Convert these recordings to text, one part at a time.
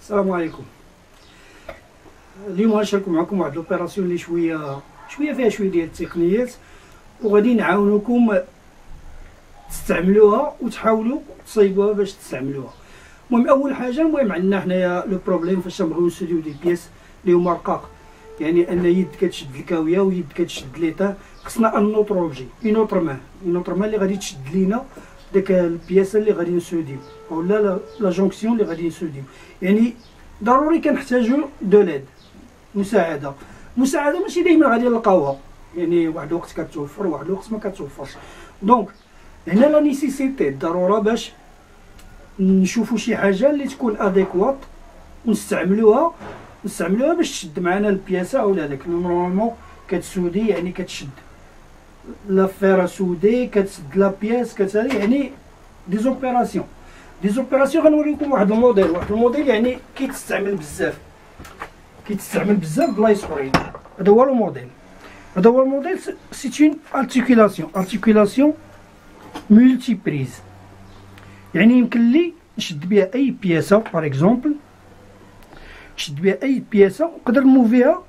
السلام عليكم. اليوم غنشارك معكم واحد لوبيراسيون اللي شويه فيها شويه ديال التقنيات، وغادي نعاونكم تستعملوها وتحاولوا تصايبوها باش تستعملوها. المهم اول حاجه عندنا حنايا لو بروبليم فاش نبغيو نسوديو دي بياس اللي هما رقاق، يعني ان يد كتشد الكاويه ويد كتشد ليطار، خصنا ان اوتر اوبجي اون اوتر مان اللي غادي تشد لينا داك البياسه اللي غادي نسوديو اولا لا جونكسيون اللي غادي نسوديو. يعني ضروري كنحتاجو دو ليد، مساعده ماشي دايما غادي نلقاوها، يعني واحد الوقت كتوفر واحد الوقت ما كتوفرش. دونك هنا لا نيسيسيتي الضروره باش نشوفوا شي حاجه اللي تكون اديكوات ونستعملوها باش تشد معنا البياسه اولا داك نورمالمون كتسودي، يعني كتشد لا فيرا سودي كتسد لا بياس كتسالي، يعني دي زوبيراسيون غنوريكم واحد الموديل يعني كيتستعمل بزاف بلايص اخرين. هذا هو الموديل سي اون ارتيكولاسيون مولتي بريز، يعني يمكن لي نشد بها اي بياسه باغ اكزومبل، نشد بها اي بياسه ونقدر نموفيها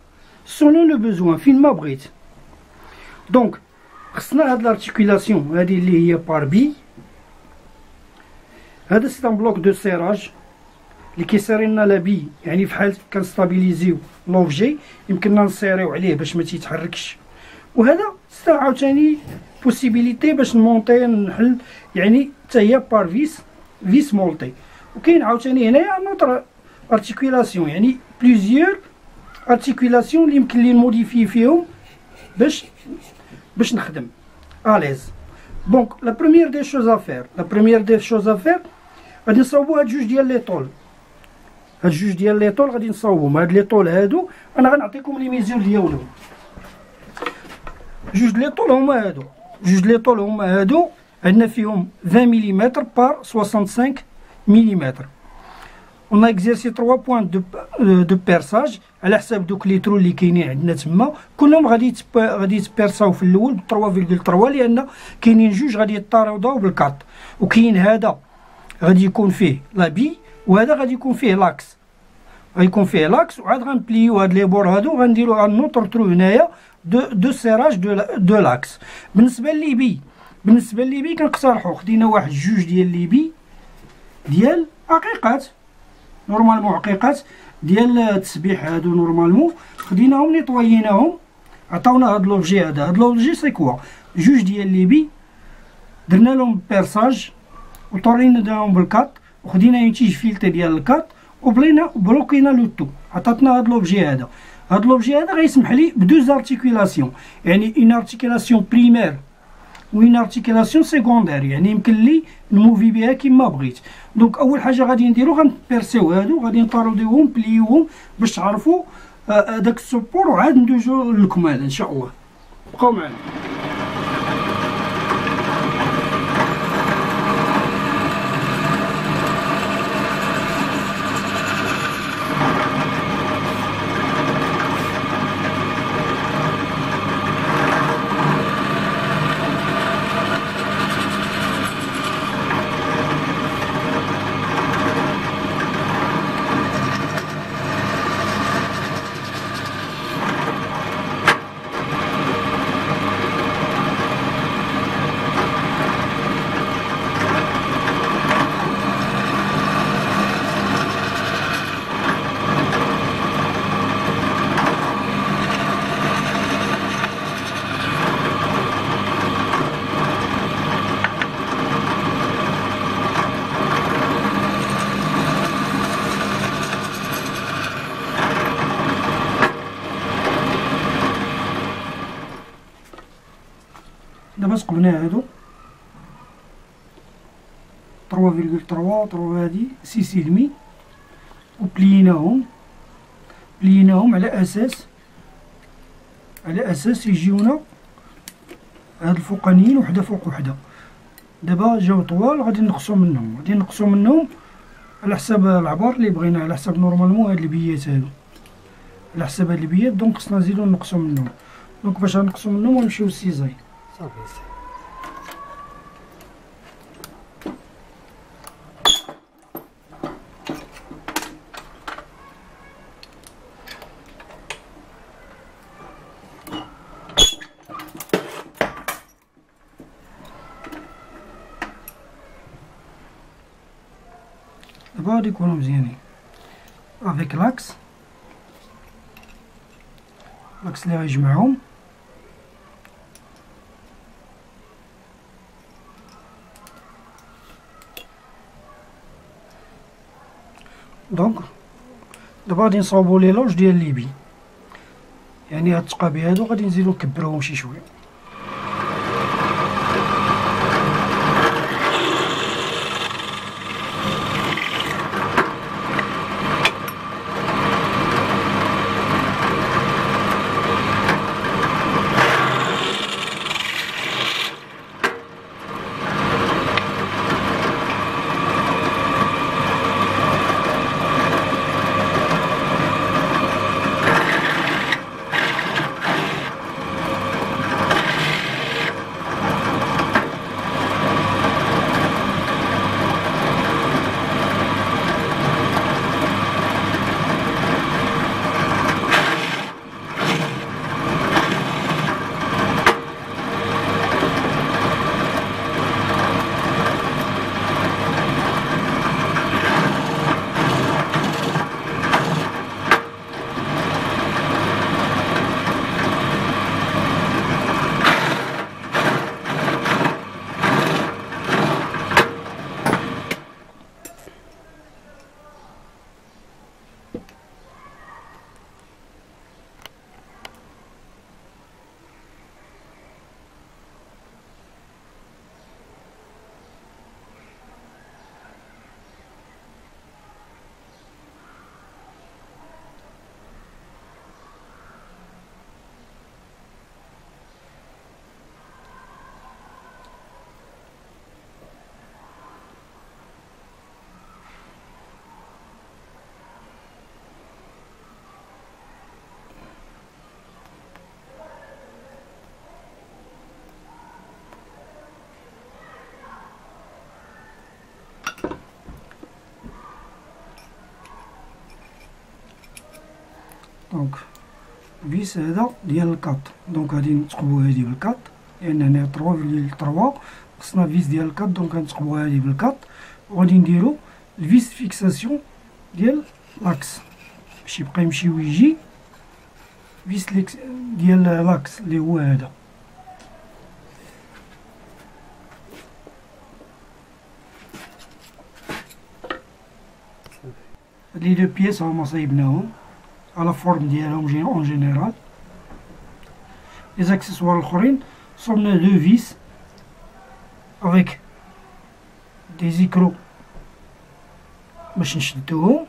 سولون لو بوزوان فين ما بغيت. دونك خصنا هاد لارتيكولاسيون هادي اللي هي بار بي، هذا سي ان بلوك دو سيراج اللي كيسيري لنا لا بي، يعني فحال كنستابيليزيو لوبجي يمكننا نسيريو عليه باش ما تيتحركش. وهذا سي عاوتاني بوسيبيليتي باش نمونطي نحل، يعني حتى هي بار فيس مونطي. وكاين عاوتاني هنايا نوتر ارتيكولاسيون، يعني بليزيور ارتيكولاسيون اللي يمكن لي نموديفي فيهم باش نخدم اليز. دونك لا بروميير دي شوز افير غادي نصاوبو هاد جوج ديال لي طول، غادي نصاوبهم. هاد لي طول هادو انا غنعطيكم لي ميزور ديالهم. جوج لي طول هما هادو عندنا فيهم 20 ملم بار 65 ملم. اون اكزيرسي 3 بوين دو بيرساج على حساب دوك لي ترو اللي كاينين عندنا تما، كلهم غادي يتبيرساو في الاول ب 3.3 لان كاينين جوج غادي يطارداو بالكات، وكاين هذا غادي يكون فيه لا بي وهذا غادي يكون فيه لاكس، وعاد غنبليو هاد لي بور هادو غنديرو ان نوتر ترو هنايا دو سيراج دو لاكس. بالنسبه لي بي كنقترحو خدينا واحد جوج ديال لي بي ديال عقيقات، نورمالمون عقيقات ديال التسبيح هادو، نورمالمون خديناهم نيطويناهم، عطاونا هاد لوبجي. هاد لوبجي سي كوا جوج ديال لي بي درنا لهم بيرساج وطريناهم بالكات، وخدينا اون تيج فيلتي ديال الكات وبلوكينا لو تو، عطاتنا هاد لوبجي هذا. هاد لوبجي هذا غيسمح لي بدوز ارتيكولاسيون، يعني اون ارتيكولاسيون بريمير وين ارتيكولاسيون سيكوندير، يعني يمكن لي نموفي بها كيما بغيت. دونك اول حاجه غادي نديرو غنبيرسيو هادو، غادي نطارديوهم بليوهم باش تعرفوا داك السبور، وعاد ندوزو للكمال ان شاء الله. بقاو معنا. دابا سقبنا هادو 3.3 هادي 6.5 وبليناهم على اساس يجيونا هاد الفوقانيين وحده فوق وحده. دابا جاو طوال غادي نقصو منهم على حساب العبار اللي بغينا، على حساب نورمالمون هاد البيات هادو على حساب هاد البيات. دونك خصنا نزيدو نقصو منهم. دونك باش غنقصو منهم ونمشيو للسيزاي صافي. دابا غادي يكونو مزيانين افيك لاكس اللي غيجمعهم. دونك دابا غادي نصاوبو لي لوج ديال ليبي، يعني هاد التقابي هادو غادي نزيدو نكبروهم شي شويه. دونك فيس هذا ديال الكات، دونك غادي نتقبو هادي بالكات لان هنا 3.3 خصنا فيس ديال الكات، دونك غنتقبو هادي بالكات وغادي نديرو الفيس فيكساسيون ديال لاكس باش يبقى يمشي ويجي فيس ديال لاكس اللي هو هذا. هاد لي دو بياس هما صايبناهم على فورم ديالهم اون جينيرال. لي زاكسيسوار الاخرين صوبنا دو فيس افيك دي زيكرو باش نشدوهم،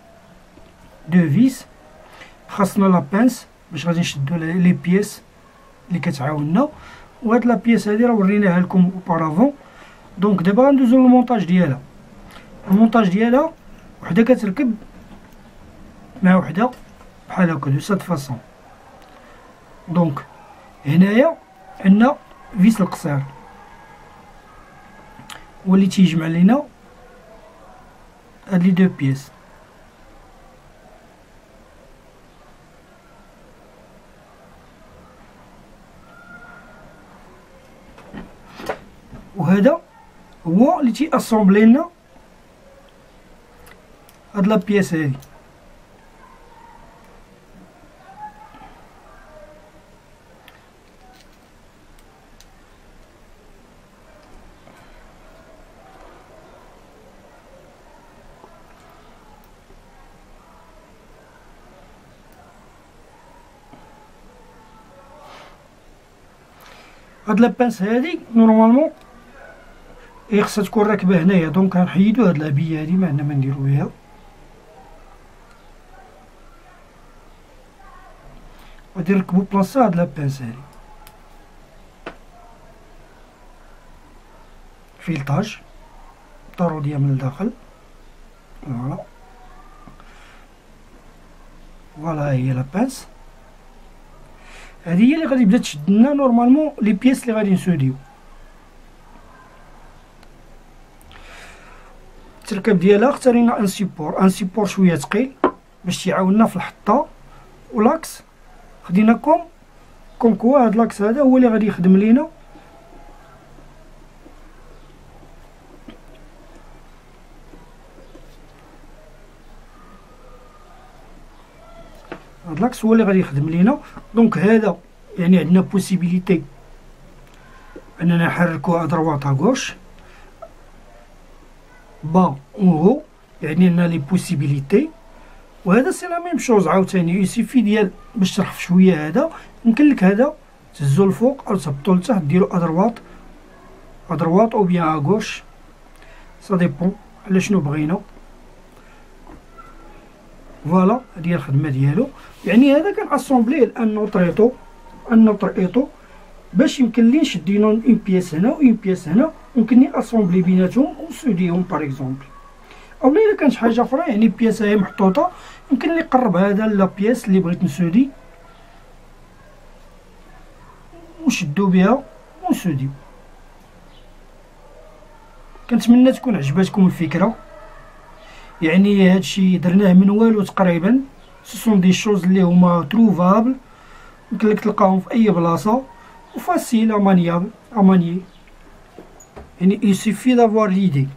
دو فيس خاصنا لا بانس باش غادي نشدو لي بياس اللي كتعاوننا، وهاد لا بياس هادي راه وريناها لكم اوبارافون. دونك دابا غندوزو للمونتاج ديالها. المونتاج ديالها وحده كتركب مع وحده بحال هكا دو سات فاصون. دونك هنايا عندنا فيس القصير هو اللي تيجمع لينا هاد لي دو بياس. وهذا هو اللي تيأسومبلي لنا هاد لا بياس هادي. هاد لابانس هادي نورمالمون خصها تكون راكبه هنايا، دونك غنحيدو هاد العبيه هادي ما عندنا ما نديرو بها. غادي نركبو بلاصه هاد لابانس هادي فيلطاج طاروديه من الداخل. فوالا هي لابانس هادي هي اللي غادي تبدا تشد لنا نورمالمون لي بياس اللي غادي نسوديو. التركب ديالها اختارينا ان سيبور شويه ثقيل باش يعاوننا في الحطه، ولاكس خدينا كوم كوا هاد لاكس هذا هو اللي غادي يخدم لينا هاد لاكس هو اللي غادي يخدم لينا. دونك هذا يعني عندنا بوسيبيليتي اننا نحركو ادروات اغوش با اون هو، يعني عندنا لي بوسيبيليتي. وهذا سي لا ميم شوز عاوتاني، يسيفي ديال باش تشرح شويه هذا يمكن لك هذا تهزو الفوق او تهبطو لتحت ديرو ادروات او بيان اغوش، سا ديبون على شنو بغينا. فوالا هادي هي الخدمه ديالو. يعني هذا كان اسومبليه ان نوتر ايطو باش يمكن لي نشد اون بياس هنا و اون بياس هنا، يمكنني اسومبلي بيناتهم ونسوديهم باغ اكزومبل. اولا الا كانت حاجه اخرى يعني بياسه هي محطوطه يمكن لي نقرب هذا لا بياس اللي بغيت نسودي ونشدو بها ونسوديو. كنتمنى تكون عجباتكم الفكره. يعني هادشي درناه من والو تقريبا، سوسون دي شوز اللي هما تروفابل، يمكن لك تلقاهم في اي بلاصه وفاسيل امانيي. يعني يسيفي دافوار ليدي.